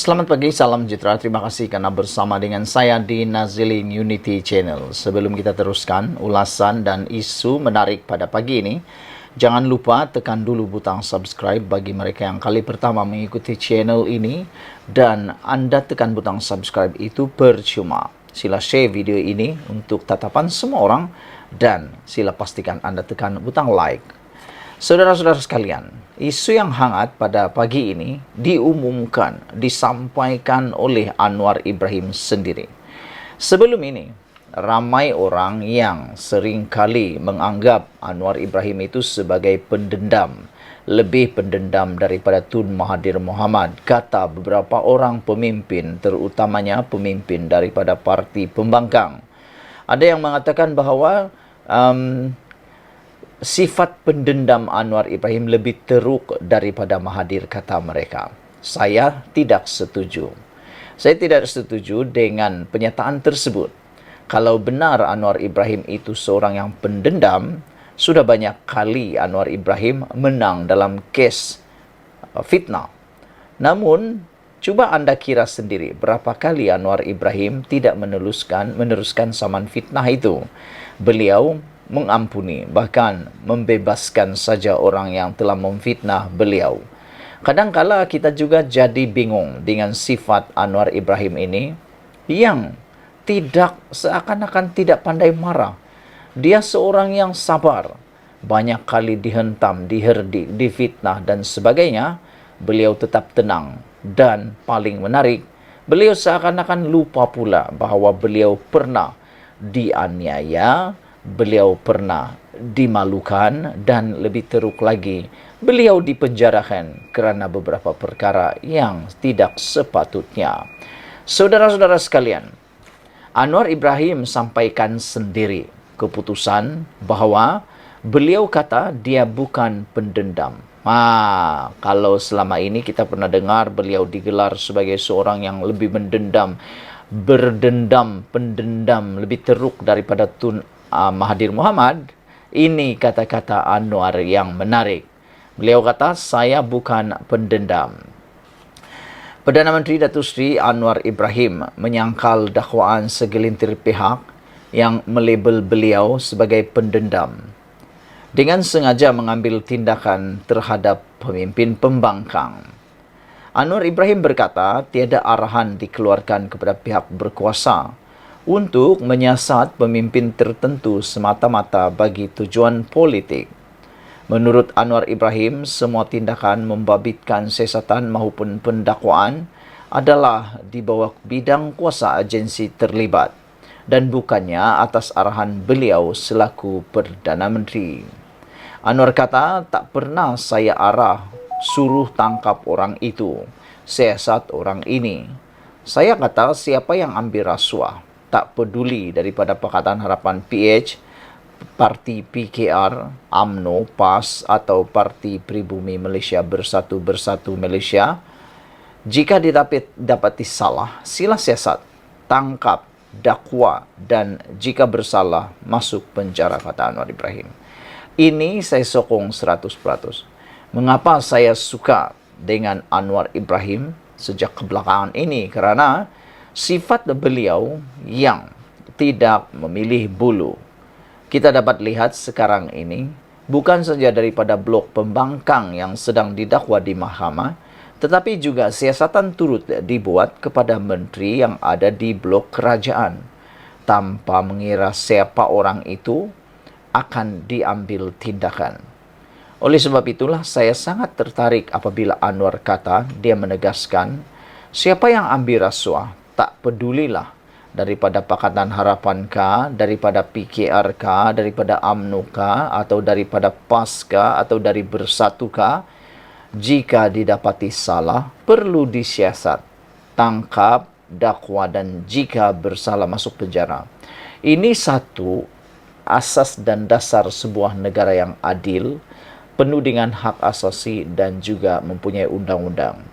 Selamat pagi, salam sejahtera. Terima kasih karena bersama dengan saya di Nazilin Unity Channel. Sebelum kita teruskan ulasan dan isu menarik pada pagi ini, jangan lupa tekan dulu butang subscribe bagi mereka yang kali pertama mengikuti channel ini. Dan Anda tekan butang subscribe itu percuma. Sila share video ini untuk tatapan semua orang dan sila pastikan Anda tekan butang like. Saudara-saudara sekalian, isu yang hangat pada pagi ini disampaikan oleh Anwar Ibrahim sendiri. Sebelum ini, ramai orang yang seringkali menganggap Anwar Ibrahim itu sebagai pendendam, lebih pendendam daripada Tun Mahathir Mohamad, kata beberapa orang pemimpin, terutamanya pemimpin daripada parti pembangkang. Ada yang mengatakan bahawa sifat pendendam Anwar Ibrahim lebih teruk daripada Mahathir, kata mereka. Saya tidak setuju. Saya tidak setuju dengan pernyataan tersebut. Kalau benar Anwar Ibrahim itu seorang yang pendendam, sudah banyak kali Anwar Ibrahim menang dalam kes fitnah. Namun, cuba Anda kira sendiri berapa kali Anwar Ibrahim tidak meneruskan saman fitnah itu. Beliau mengampuni, bahkan membebaskan saja orang yang telah memfitnah beliau. Kadangkala kita juga jadi bingung dengan sifat Anwar Ibrahim ini yang seakan-akan tidak pandai marah. Dia seorang yang sabar, banyak kali dihentam, diherdik, difitnah dan sebagainya. Beliau tetap tenang dan paling menarik, beliau seakan-akan lupa pula bahawa beliau pernah dianiaya, beliau pernah dimalukan dan lebih teruk lagi, beliau dipenjarakan kerana beberapa perkara yang tidak sepatutnya. Saudara-saudara sekalian, Anwar Ibrahim sampaikan sendiri keputusan bahawa beliau kata dia bukan pendendam. Kalau selama ini kita pernah dengar beliau digelar sebagai seorang yang lebih mendendam, berdendam, pendendam, lebih teruk daripada Tun Mahathir Mohamad. Ini kata-kata Anwar yang menarik. Beliau kata, saya bukan pendendam. Perdana Menteri Datuk Seri Anwar Ibrahim menyangkal dakwaan segelintir pihak yang melabel beliau sebagai pendendam dengan sengaja mengambil tindakan terhadap pemimpin pembangkang. Anwar Ibrahim berkata, tiada arahan dikeluarkan kepada pihak berkuasa untuk menyiasat pemimpin tertentu semata-mata bagi tujuan politik. Menurut Anwar Ibrahim, semua tindakan membabitkan siasatan maupun pendakwaan adalah di bawah bidang kuasa agensi terlibat dan bukannya atas arahan beliau selaku Perdana Menteri. Anwar kata, tak pernah saya arah suruh tangkap orang itu, siasat orang ini. Saya kata, siapa yang ambil rasuah, tak peduli daripada Pakatan Harapan PH, Parti PKR, UMNO, PAS atau Parti Pribumi Malaysia Bersatu Malaysia, jika didapati salah, sila siasat, tangkap, dakwa dan jika bersalah, masuk penjara, kata Anwar Ibrahim. Ini saya sokong 100%. Mengapa saya suka dengan Anwar Ibrahim sejak kebelakangan ini? Kerana sifat beliau yang tidak memilih bulu. Kita dapat lihat sekarang ini, bukan saja daripada blok pembangkang yang sedang didakwa di mahkamah, tetapi juga siasatan turut dibuat kepada menteri yang ada di blok kerajaan, tanpa mengira siapa orang itu akan diambil tindakan. Oleh sebab itulah saya sangat tertarik apabila Anwar kata, dia menegaskan, siapa yang ambil rasuah, tak pedulilah daripada Pakatan Harapan kah, daripada PKR kah, daripada UMNO kah, atau daripada PAS kah, atau dari Bersatu kah, jika didapati salah, perlu disiasat, tangkap, dakwa dan jika bersalah masuk penjara. Ini satu asas dan dasar sebuah negara yang adil, penuh dengan hak asasi dan juga mempunyai undang-undang.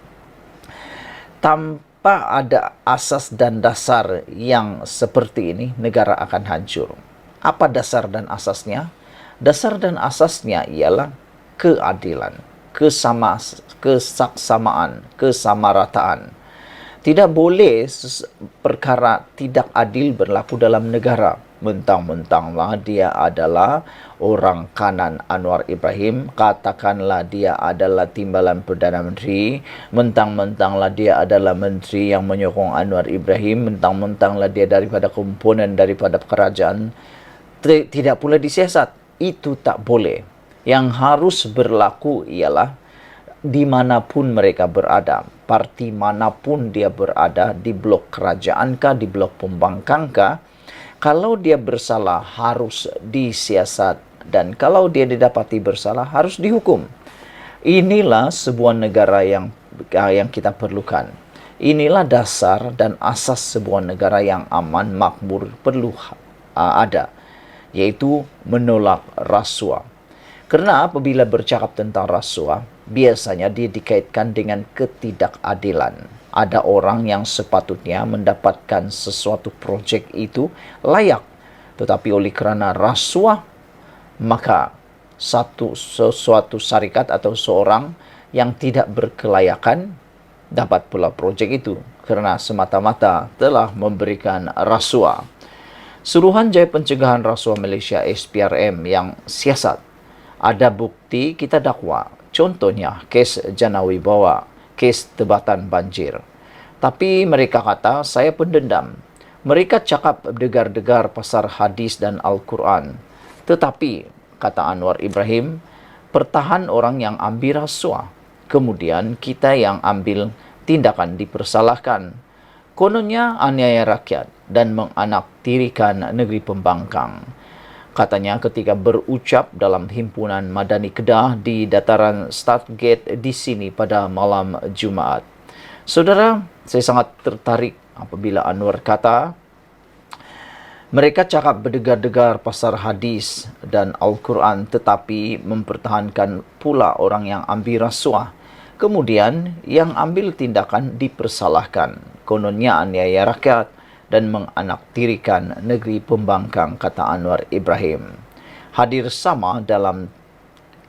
Tanpa ada asas dan dasar yang seperti ini, negara akan hancur. Apa dasar dan asasnya? Dasar dan asasnya ialah keadilan, kesaksamaan, kesamarataan. Tidak boleh perkara tidak adil berlaku dalam negara. Mentang-mentanglah dia adalah orang kanan Anwar Ibrahim, katakanlah dia adalah timbalan Perdana Menteri, mentang-mentanglah dia adalah menteri yang menyokong Anwar Ibrahim, mentang-mentanglah dia daripada komponen daripada kerajaan, tidak pula disiasat. Itu tak boleh. Yang harus berlaku ialah dimanapun mereka berada, parti manapun dia berada, di blok kerajaanKah, di blok pembangkangKah, kalau dia bersalah harus disiasat, dan kalau dia didapati bersalah harus dihukum. Inilah sebuah negara yang kita perlukan. Inilah dasar dan asas sebuah negara yang aman, makmur perlu ada, yaitu menolak rasuah. Karena apabila bercakap tentang rasuah, biasanya dia dikaitkan dengan ketidakadilan. Ada orang yang sepatutnya mendapatkan sesuatu projek itu layak, tetapi oleh kerana rasuah, maka sesuatu syarikat atau seorang yang tidak berkelayakan dapat pula projek itu kerana semata-mata telah memberikan rasuah. Suruhanjaya Pencegahan Rasuah Malaysia SPRM yang siasat. Ada bukti kita dakwa. Contohnya, kes Janawibawa, kes Tebatan Banjir. Tapi mereka kata, saya pendendam. Mereka cakap degar-degar pasar hadis dan Al-Quran. Tetapi, kata Anwar Ibrahim, pertahan orang yang ambil rasuah. Kemudian, kita yang ambil tindakan dipersalahkan. Kononnya aniaya rakyat dan menganaktirikan negeri pembangkang. Katanya ketika berucap dalam himpunan Madani Kedah di dataran Startgate di sini pada malam Jumaat. Saudara, saya sangat tertarik apabila Anwar kata, mereka cakap berdegar-degar pasar hadis dan Al-Quran tetapi mempertahankan pula orang yang ambil rasuah. Kemudian, yang ambil tindakan dipersalahkan. Kononnya aniaya rakyat dan menganaktirikan negeri pembangkang, kata Anwar Ibrahim. Hadir sama dalam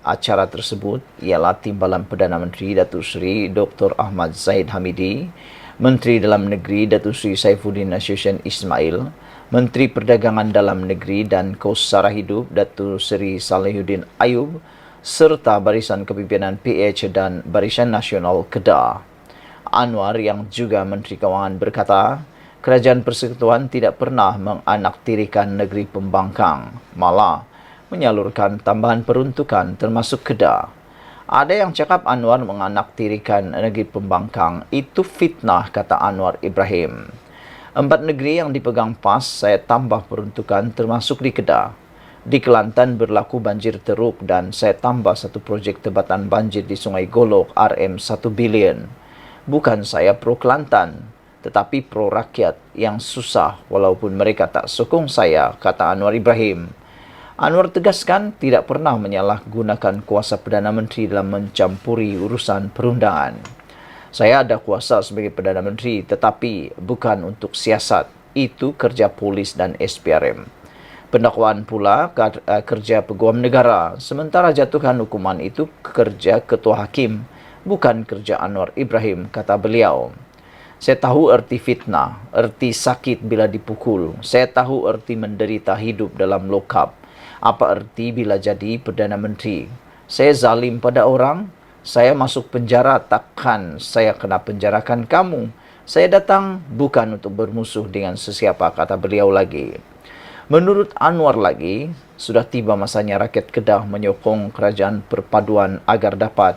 acara tersebut ialah Timbalan Perdana Menteri Datuk Seri Dr. Ahmad Zahid Hamidi, Menteri Dalam Negeri Datuk Seri Saifuddin Nasution Ismail, Menteri Perdagangan Dalam Negeri dan Kos Sara Hidup Datuk Seri Salihuddin Ayub, serta Barisan Kepimpinan PH dan Barisan Nasional Kedah. Anwar yang juga Menteri Kewangan berkata, Kerajaan Persekutuan tidak pernah menganaktirikan negeri pembangkang, malah menyalurkan tambahan peruntukan termasuk Kedah. Ada yang cakap Anwar menganaktirikan negeri pembangkang, itu fitnah, kata Anwar Ibrahim. 4 negeri yang dipegang PAS saya tambah peruntukan termasuk di Kedah. Di Kelantan berlaku banjir teruk dan saya tambah satu projek tebatan banjir di Sungai Golok RM1 bilion. Bukan saya pro Kelantan, tetapi pro rakyat yang susah walaupun mereka tak sokong saya, kata Anwar Ibrahim. Anwar tegaskan tidak pernah menyalahgunakan kuasa Perdana Menteri dalam mencampuri urusan perundangan. Saya ada kuasa sebagai Perdana Menteri tetapi bukan untuk siasat. Itu kerja polis dan SPRM. Pendakwaan pula kerja peguam negara, sementara jatuhkan hukuman itu kerja Ketua Hakim, bukan kerja Anwar Ibrahim, kata beliau. Saya tahu erti fitnah, erti sakit bila dipukul. Saya tahu erti menderita hidup dalam lokap. Apa erti bila jadi Perdana Menteri. Saya zalim pada orang, saya masuk penjara, takkan saya kena penjarakan kamu. Saya datang bukan untuk bermusuh dengan sesiapa, kata beliau lagi. Menurut Anwar lagi, sudah tiba masanya rakyat Kedah menyokong kerajaan perpaduan agar dapat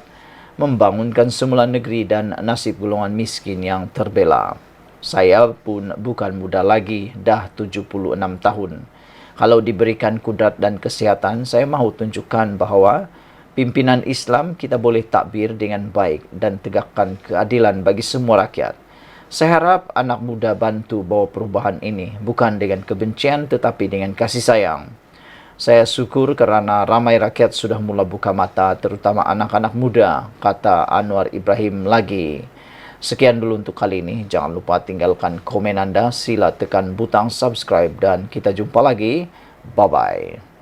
membangunkan semula negeri dan nasib golongan miskin yang terbela. Saya pun bukan muda lagi, dah 76 tahun. Kalau diberikan kudrat dan kesihatan, saya mahu tunjukkan bahawa pimpinan Islam kita boleh takbir dengan baik dan tegakkan keadilan bagi semua rakyat. Saya harap anak muda bantu bawa perubahan ini, bukan dengan kebencian tetapi dengan kasih sayang. Saya syukur kerana ramai rakyat sudah mula buka mata, terutama anak-anak muda, kata Anwar Ibrahim lagi. Sekian dulu untuk kali ini. Jangan lupa tinggalkan komen anda, sila tekan butang subscribe dan kita jumpa lagi. Bye-bye.